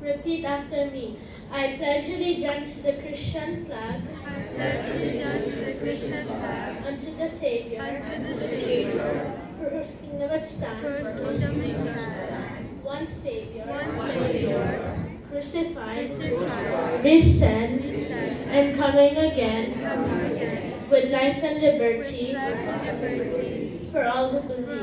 Repeat after me. I pledge allegiance to the Christian flag. I pledge allegiance to the Christian flag. Unto the Savior. Unto the Savior. For whose kingdom it stands. For whose kingdom it stands. One Savior. One Savior. Crucified. Crucified. Risen. Risen. And coming again. Coming again. With life and liberty. With life and liberty. For all who believe.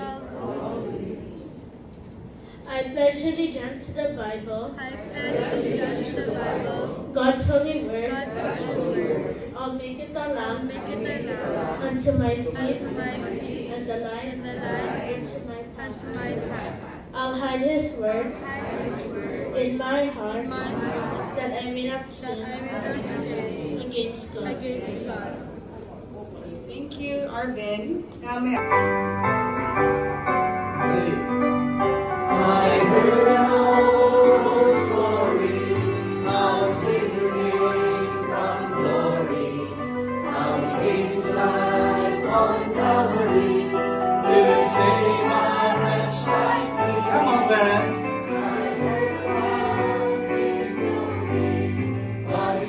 I pledge allegiance to the Bible. I pledge allegiance to the Bible. God's holy word. God's holy word. I'll make it a lamp. Make it a lamp unto my feet. unto my feet. And the light. And the light unto my path. unto my path. I'll hide His word. Hide His word In my heart. in my heart. That I may not That sin. I may not sin Against God. against God. Thank you, Arvin. Now, may I heard an old story, how Savior came from glory, how He gave His life on Calvary to save a wretch like me. Come on, parents. I heard about this story, how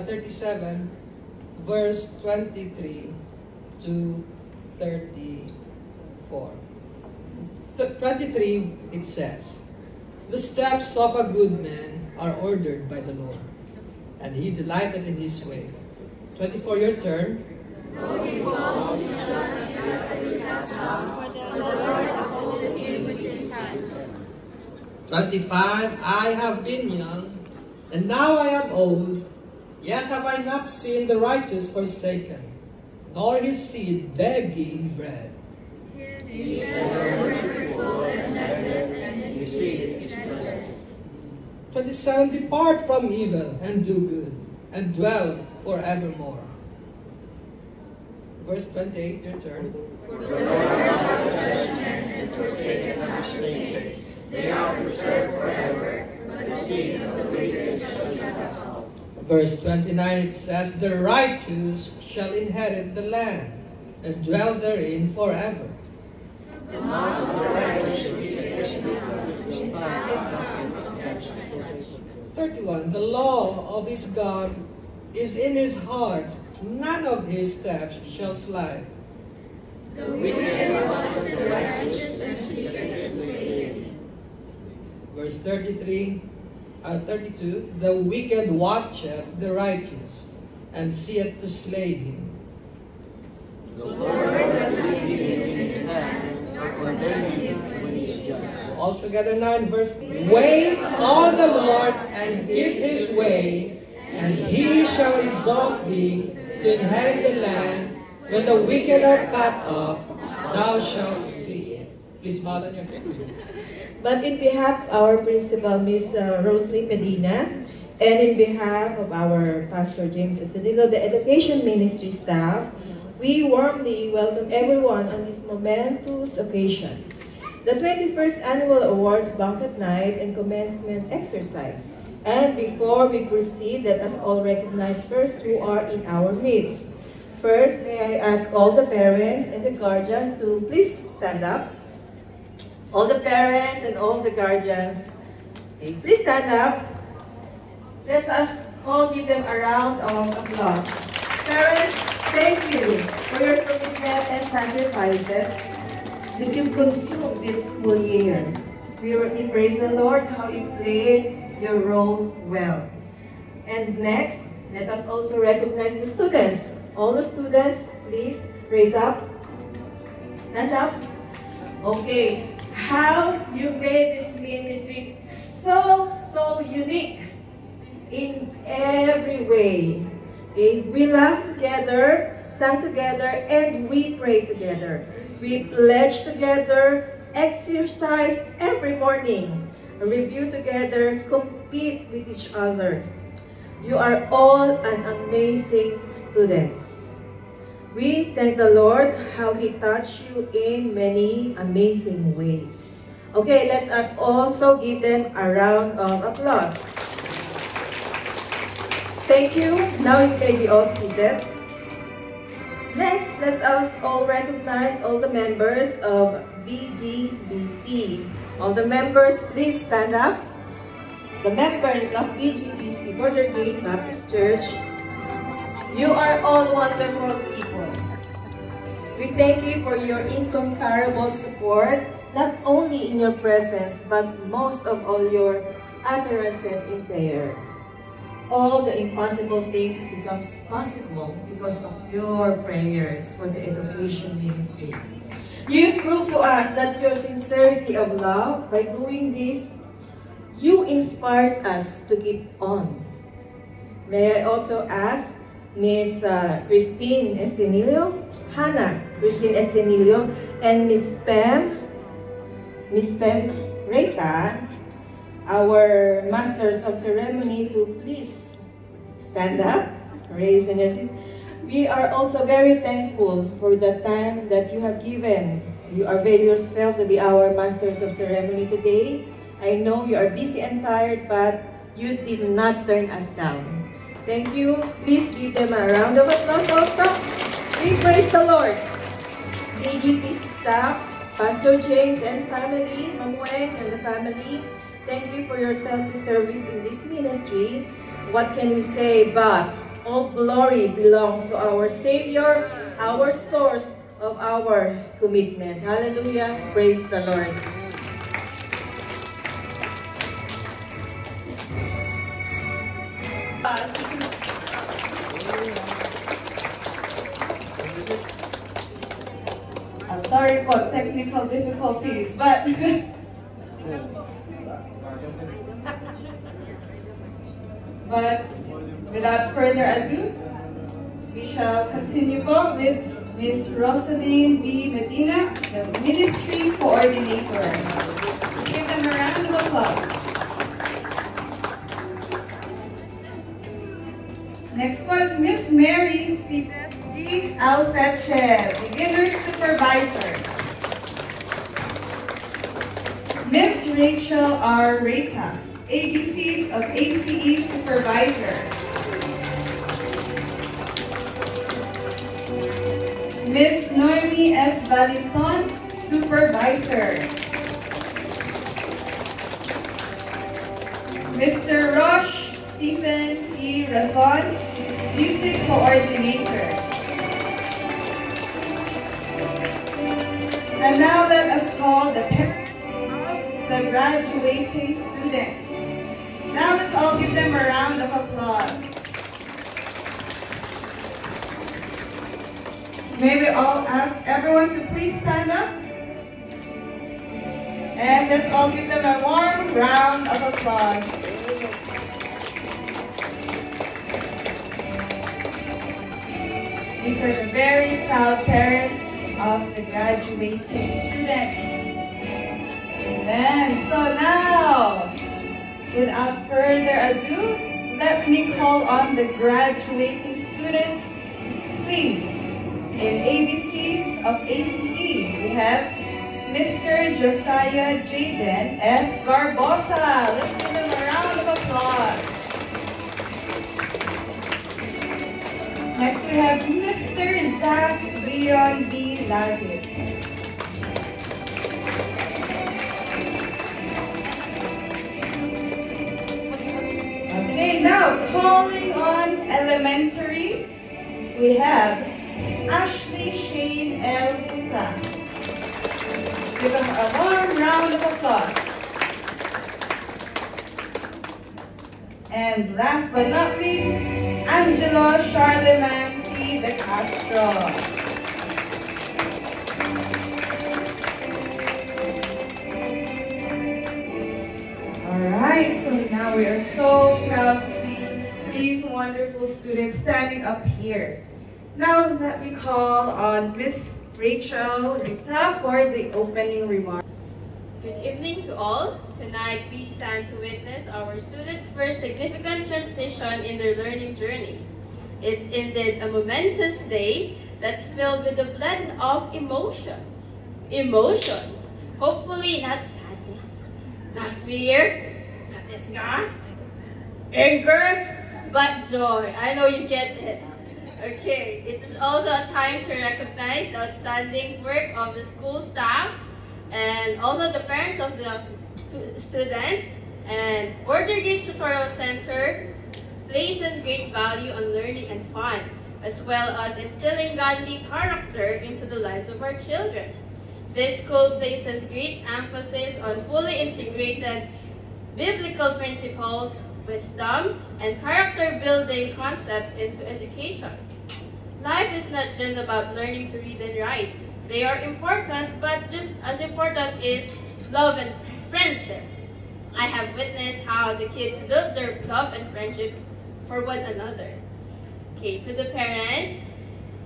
37, verse 23 to 34. 23, it says, "The steps of a good man are ordered by the Lord, and he delighteth in his way." 24, your turn. For the Lord upholdeth him with his hand. 25, "I have been young, and now I am old, yet have I not seen the righteous forsaken, nor his seed begging bread." He is merciful and loveth, and his seed is blessed. 27, "Depart from evil, and do good, and dwell forevermore." Verse 28, your turn. For the Lord loveth judgment and forsaketh not the saints. They are preserved forever, but the seed of the wicked shall be cut off. Verse 29, it says, "The righteous shall inherit the land, and dwell therein forever." The mouth of the righteous is judgment. 31, "The law of his God is in his heart, none of his steps shall slide." The wicked watcheth the righteous and seeketh his way. Verse 32, "The wicked watcheth the righteous, and seeth to slay him." The Lord hath him in his hand, nor condemn him when he is judged. Altogether 9, verse, "Wait on the Lord, and keep his way, and he shall exalt thee to inherit the land. When the wicked are cut off, thou shalt see it." Please bow down your head. But in behalf of our principal, Miss Rosalie Medina, And in behalf of our Pastor James Estenigo, the Education Ministry staff, we warmly welcome everyone on this momentous occasion. The 21st Annual Awards Banquet Night and Commencement Exercise. And before we proceed, let us all recognize first who are in our midst. First, may I ask all the parents and the guardians to please stand up. All the parents and all the guardians, okay, please stand up. Let us all give them a round of applause. Parents, thank you for your commitment and sacrifices that you consumed this full year. We praise the Lord how you played your role well. And next, let us also recognize the students. All the students, please raise up. Stand up. Okay, how you made this ministry so unique in every way. Okay, we laugh together, sang together, and we pray together. We pledge together, exercise every morning, review together, compete with each other. You are all an amazing students. We thank the Lord how He touched you in many amazing ways. Okay, let us also give them a round of applause. Thank you. Now you may be all seated. Next, let us all recognize all the members of BGBC. All the members, please stand up. The members of BGBC, Border Gate Baptist Church, you are all wonderful people. We thank you for your incomparable support, not only in your presence, but most of all your utterances in prayer. All the impossible things becomes possible because of your prayers for the education ministry. You prove to us that your sincerity of love by doing this, you inspires us to keep on. May I also ask Miss Christine Estenilio, Hannah Christine Estenilio, and Miss Pam Reta, our Masters of Ceremony, to please stand up, raise your seat. We are also very thankful for the time that you have given. You avail yourself to be our Masters of Ceremony today. I know you are busy and tired, but you did not turn us down. Thank you. Please give them a round of applause also. We praise the Lord. BGP staff, Pastor James and family, Ma'am Weng and the family, thank you for your selfless service in this ministry. What can we say but all glory belongs to our Savior, our source of our commitment. Hallelujah. Praise the Lord. Sorry for technical difficulties, but without further ado, we shall continue po with Miss Rosaline B. Medina, the Ministry Coordinator. Give them a round of applause. Next was Miss Mary Fites G. Alfeche, Beginner Supervisor. Miss Rachel R. Reta, ABCs of ACE Supervisor. Miss Noemi S. Valenton, Supervisor. Mr. Rosh Stephen E. Razon, Music Coordinator. And now let us call the parents of the graduating students. Now let's all give them a round of applause. May we all ask everyone to please stand up? And let's all give them a warm round of applause. These are the very proud parents of the graduating students. Amen. So now, without further ado, let me call on the graduating students, please. In ABCs of ACE, we have Mr. Josiah Jaden F. Garbosa. Let's give him a round of applause. Next we have Mr. Zach Zion B. Largit. Okay, now calling on elementary, we have Ashley Shane L. Puta. Give them a warm round of applause. And last but not least, Angelo Charlemagne P. De Castro. Alright, so now we are so proud to see these wonderful students standing up here. Now let me call on Miss Rachel Rita for the opening remarks. Good evening to all. Tonight we stand to witness our students' first significant transition in their learning journey. It's indeed a momentous day that's filled with a blend of emotions. Emotions. Hopefully not sadness, not fear, not disgust, anger, but joy. I know you get it. Okay, it is also a time to recognize the outstanding work of the school staffs and also the parents of the students. And Bordergate Tutorial Center places great value on learning and fun, as well as instilling godly character into the lives of our children. This school places great emphasis on fully integrated biblical principles, wisdom, and character-building concepts into education. Life is not just about learning to read and write. They are important, but just as important is love and friendship. I have witnessed how the kids build their love and friendships for one another. Okay, to the parents,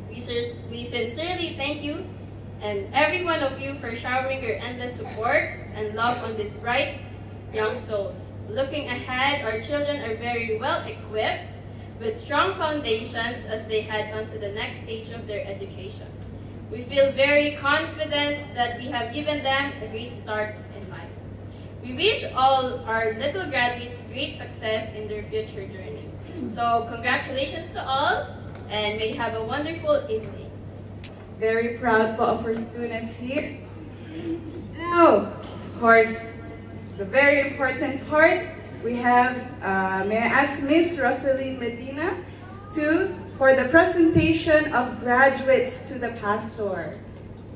we sincerely thank you and every one of you for showering your endless support and love on these bright young souls. Looking ahead, our children are very well equipped with strong foundations as they head on to the next stage of their education. We feel very confident that we have given them a great start in life. We wish all our little graduates great success in their future journey. So congratulations to all, and may have a wonderful evening. Very proud po of our students here. Now, of course, the very important part, we have, may I ask Miss Rosaline Medina for the presentation of graduates to the pastor.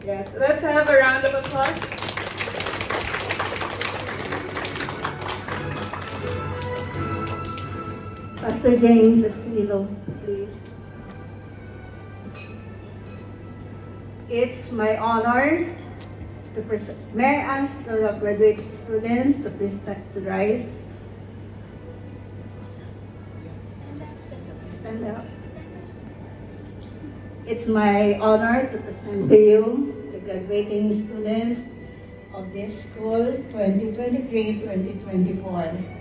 Yes, let's have a round of applause. Pastor James Escrilo, please. It's my honor to present. May I ask the graduate students to please to rise? Stand up. It's my honor to present to you the graduating students of this school 2023-2024.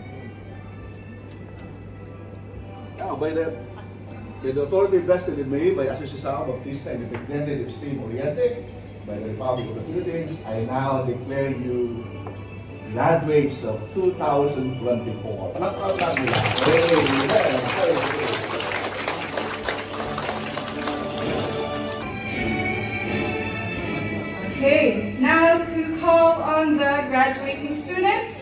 By the authority vested in me by Asociación Bautista Independiente de Extreme Oriente, by the Republic of the Philippines, I now declare you graduates of 2024. Okay, now to call on the graduating students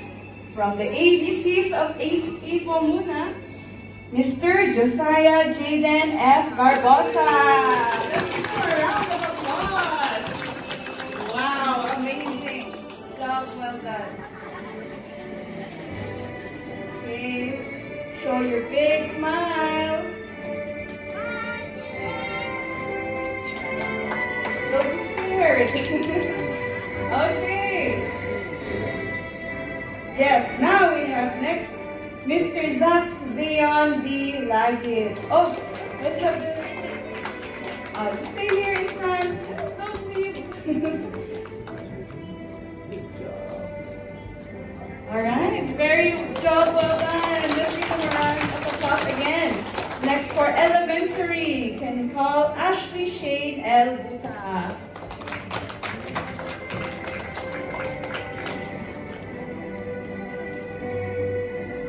from the ABCs of ACE po muna, Mr. Josiah Jaden F. Garbosa. Let's give him a round of applause. Wow, amazing. Job well done. Okay, show your big smile. Don't be scared. Okay. Yes, now we have next Mr. Zach Zion B. Lagit. Oh, let's have the... just stay here in front. Don't leave. Alright, very job well done. Let's give him a round of applause. anniversary. Can you call Ashley Shane L. Buta?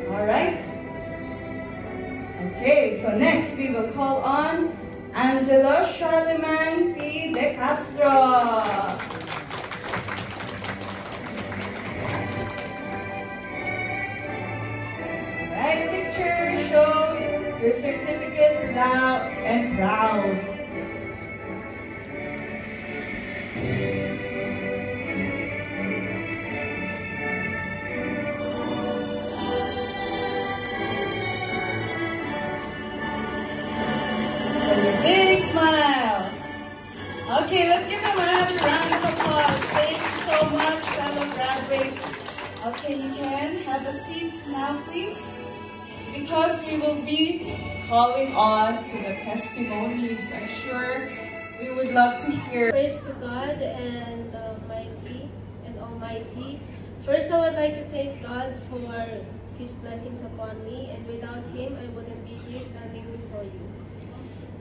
Alright. Okay, so next we will call on Angelo Charlemagne P. De Castro. Alright, picture, show your certificates loud and proud. Big smile. Okay, let's give them another round of applause. Thank you so much, fellow graduates. Okay, you can have a seat now, please. Because we will be calling on to the testimonies. I'm sure we would love to hear. Praise to God and Mighty and Almighty. First, I would like to thank God for His blessings upon me, and without Him, I wouldn't be here standing before you.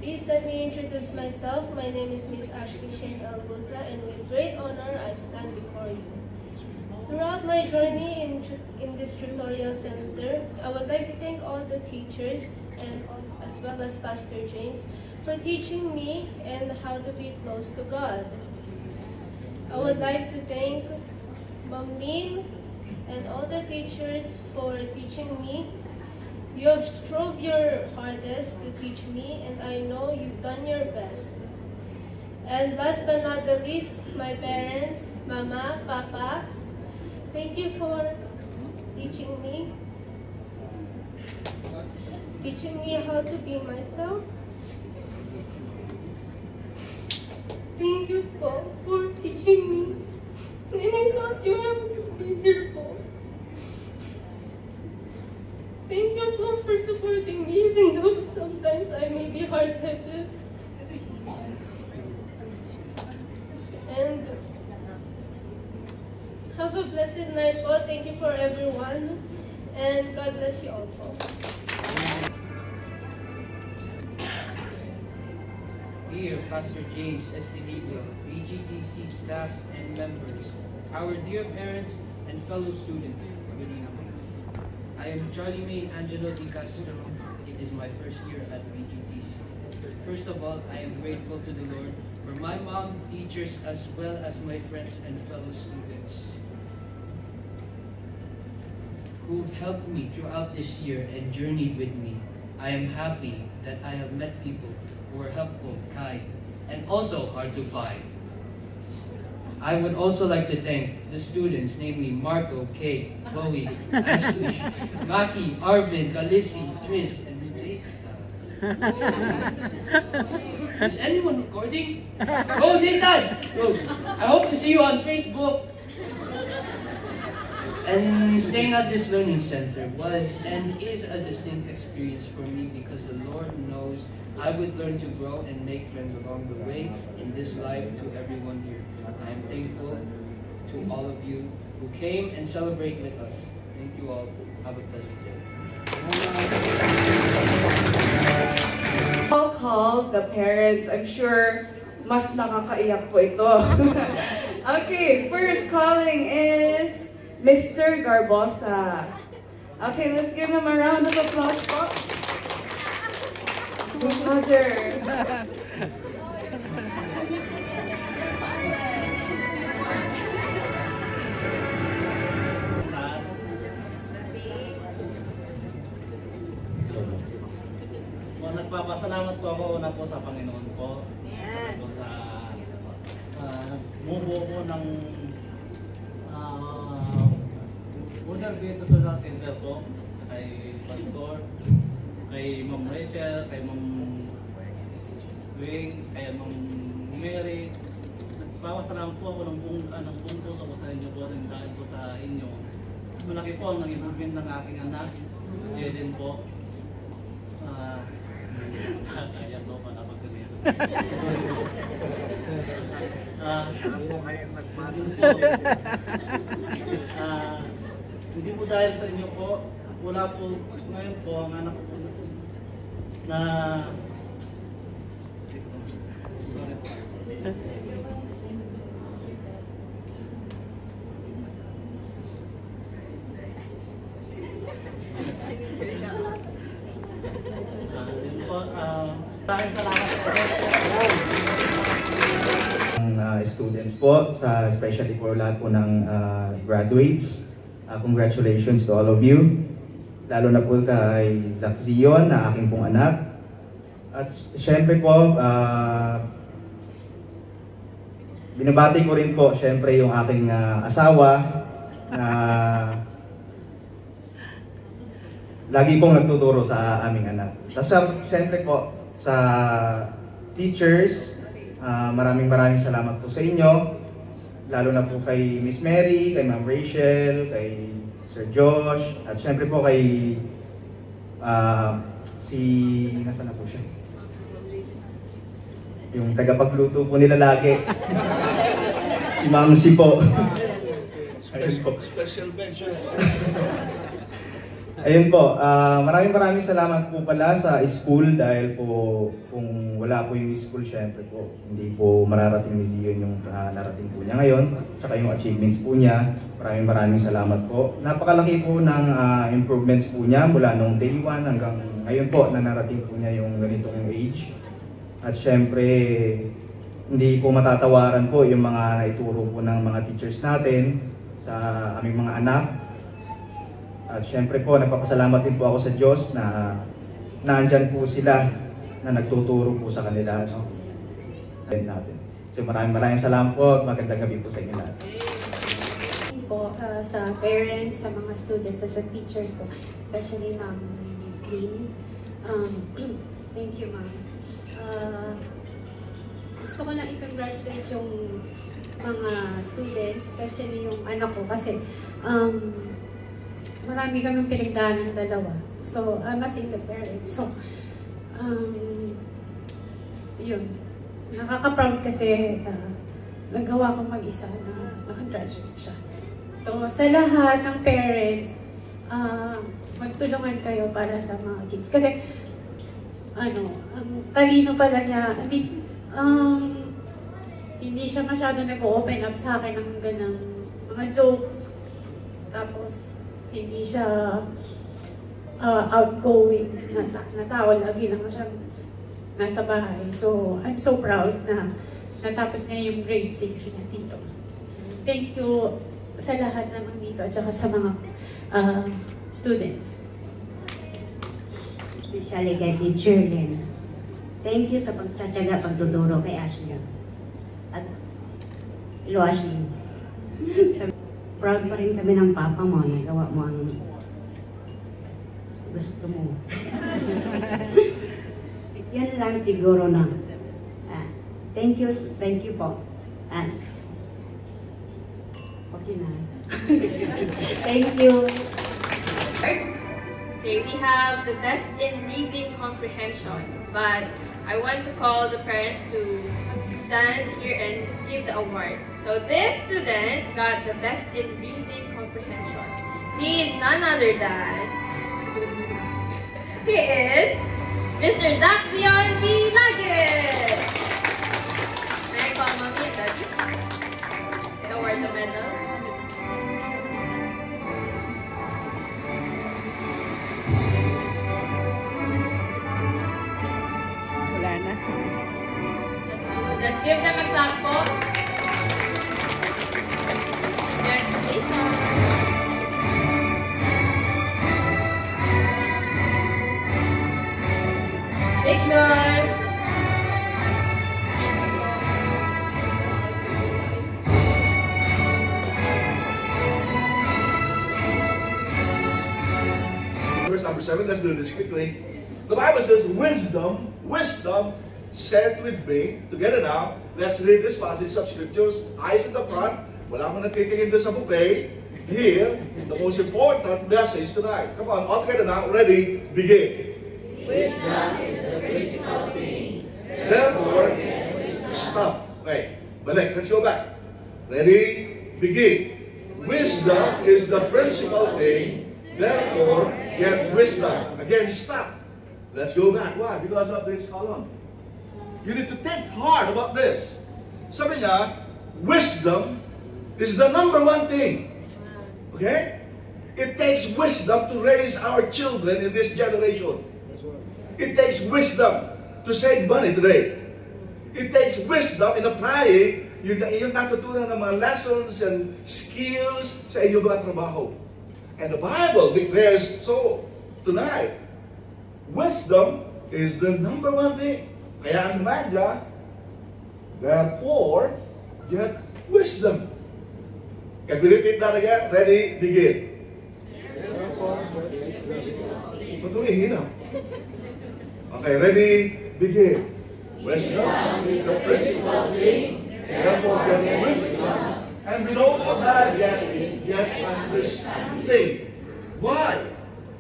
Please let me introduce myself. My name is Miss Ashley Shane L. Buta, and with great honor, I stand before you. Throughout my journey in this tutorial center, I would like to thank all the teachers and as well as Pastor James for teaching me and how to be close to God. I would like to thank Ma'am Lynn and all the teachers for teaching me. You have strove your hardest to teach me, and I know you've done your best. And last but not the least, my parents, Mama, Papa, thank you for teaching me how to be myself. Thank you po for teaching me, and I thought you have been here po. Thank you po for supporting me, even though sometimes I may be hard-headed. And have a blessed night po. Thank you for everyone. And God bless you all po. Dear Pastor James Estevito, BGTC staff and members, our dear parents and fellow students, good evening. I am Charlie May Angelo Di Castro. It is my first year at BGTC. First of all, I am grateful to the Lord for my mom, teachers, as well as my friends and fellow students who've helped me throughout this year and journeyed with me. I am happy that I have met people who are helpful, kind, and also hard to find. I would also like to thank the students, namely Marco, Kate, Chloe, Ashley, Maki, Arvin, Kalisi, Tris, and Nita. Is anyone recording? Oh, Nathan! Oh, I hope to see you on Facebook. And staying at this learning center was and is a distinct experience for me because the Lord knows I would learn to grow and make friends along the way in this life to everyone here. I am thankful to all of you who came and celebrate with us. Thank you all. Have a pleasant day. I'll call the parents. I'm sure mas nakakaiyak po ito. Okay, first calling is Mr. Garbosa. Okay, let's give him a round of applause po. Good mother. Nagpapasalamat po ako una po sa Panginoon po. Saka po sa mubo po ng Modern Tutorial Center po. Sa kay Pastor, kay Ma'am Rachel, kay Ma'am Wing, kay Ma'am Mary. Nagpapasalamat po ako ng buong puso ko sa inyo po. Dahil po sa inyo. Malaki po ang nag-improvement ng aking anak, Jaden po. Kaya po pa kapag ganyan. Hindi po dahil sa inyo po, wala po ngayon po ang anak ko na Students po, especially po lahat po ng graduates. Congratulations to all of you. Lalo na po kay Zach Zion na aking pong anak. At syempre po, binabati ko rin po syempre yung aking asawa na lagi pong nagtuturo sa aming anak. Tapos syempre po sa teachers, maraming salamat po sa inyo. Lalo na po kay Miss Mary, kay Ma'am Rachel, kay Sir Josh, at syempre po kay nasaan na po siya? Yung tagapagluto po nila lagi. Si Ma'am Si po. Special mention. Ayun po, maraming salamat po pala sa school dahil po kung wala po yung school, syempre po hindi po mararating ni Zion yung narating po niya ngayon, tsaka yung achievements po niya. Maraming salamat po. Napakalaki po ng improvements po niya mula nung day 1 hanggang ngayon po na narating po niya yung ganitong age. At syempre, hindi po matatawaran po yung mga naituro po ng mga teachers natin sa aming mga anak. At syempre po, nagpapasalamat din po ako sa Diyos na naandyan po sila na nagtuturo po sa kanila. No? Natin. So maraming salamat po at magandang gabi po sa inyo lahat. Po, sa parents, sa mga students, sa teachers po, especially Ma'am Lynn. Thank you, Ma'am. Gusto ko lang i-congratulate yung mga students, especially yung anak ko kasi marami kaming pinagdaanan ng dalawa. So, I'm a single parent. So, yun. Nakaka-proud kasi nagawa ko mag-isa na nakagraduate siya. So, sa lahat ng parents, magtulungan kayo para sa mga kids. Kasi, ang talino pala niya, hindi siya masyado nag-open up sa akin ng ganang mga jokes. Tapos, hindi siya outgoing na tao. Lagi lang siya nasa bahay. So, I'm so proud na natapos niya yung grade 6 niya dito. Thank you sa lahat naman dito at saka sa mga students. Especially kay Teacher Lynn. Thank you sa pagtsatsaga, pagtuturo kay Ashley. At hello, Ashley. Proud pa rin kami ng papa mo, nagawa mo ang gusto mo. Yan lang siguro na. Thank you po. Okay na. Thank you. Okay, we have the best in reading comprehension, but I want to call the parents to stand here and give the award. So this student got the best in reading comprehension. He is none other than, he is Mr. Zach Zion B. Lagit. May I call Mommy and Daddy to award the medal? Wala na. Let's give them a clap po. Congratulations. Victor. Verse number 7, let's do this quickly. The Bible says, wisdom said with me, together now, let's read this passage of scriptures. Eyes in the front, wala mo nagtitingin doon sa buffet. Here, the most important message tonight. Come on, all together now, ready, begin. Wisdom is the principal thing. Therefore, stop. Wait, balik, let's go back. Ready, begin. Wisdom is the principal thing. Therefore, get wisdom. Again, stop. Let's go back. Why? Because of this column. You need to think hard about this. Sabi niya, wisdom is the number one thing. Okay? It takes wisdom to raise our children in this generation. It takes wisdom to to save money today. It takes wisdom in applying yung natutunan ng mga lessons and skills sa inyong mga trabaho. And the Bible declares so tonight. Wisdom is the number one thing. Kaya ang media, therefore, get wisdom. Can we repeat that again? Ready, begin. Patuloy, hina. Okay, ready, begin. Wisdom is the principal thing. Therefore, get wisdom. And below from that, get understanding. Why?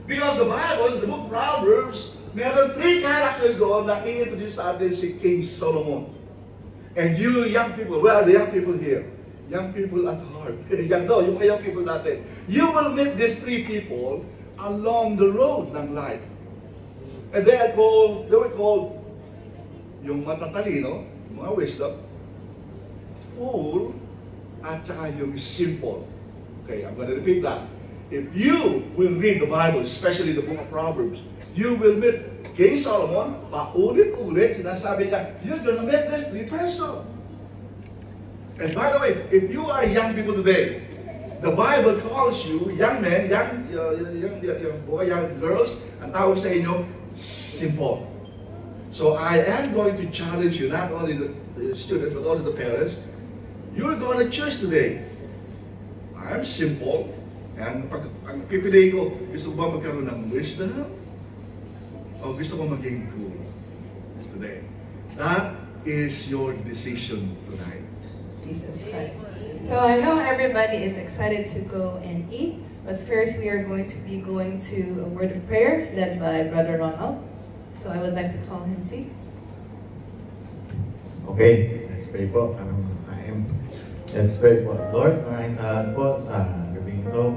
Because the Bible, the book of Proverbs, meron 3 characters doon na i-introduce sa atin si King Solomon. And you young people, where are the young people here? Young people at heart. Yung mga young people natin. You will meet these 3 people along the road ng life. And they were called yung matatalino, mga wisdom, fool, at saka yung simple. Okay, I'm going to repeat that. If you will read the Bible, especially the book of Proverbs, you will meet King Solomon, paulit-ulit, sinasabi niya, you're going to meet this 3 person. And by the way, if you are young people today, the Bible calls you, young men, young boy, young girls, ang tawag sa inyo, simple. So I am going to challenge you, not only the students, but also the parents. You're going to choose today. I'm simple. And pag pipiliin ko, gusto ko ba magkaroon ng wisdom? O gusto ko maging cool today? That is your decision tonight. Jesus Christ. So I know everybody is excited to go and eat, but first we are going to be going to a word of prayer led by Brother Ronald. So I would like to call him, please. Okay, let's pray po. Let's pray po. Lord, maraming salamat po sa gabing ito.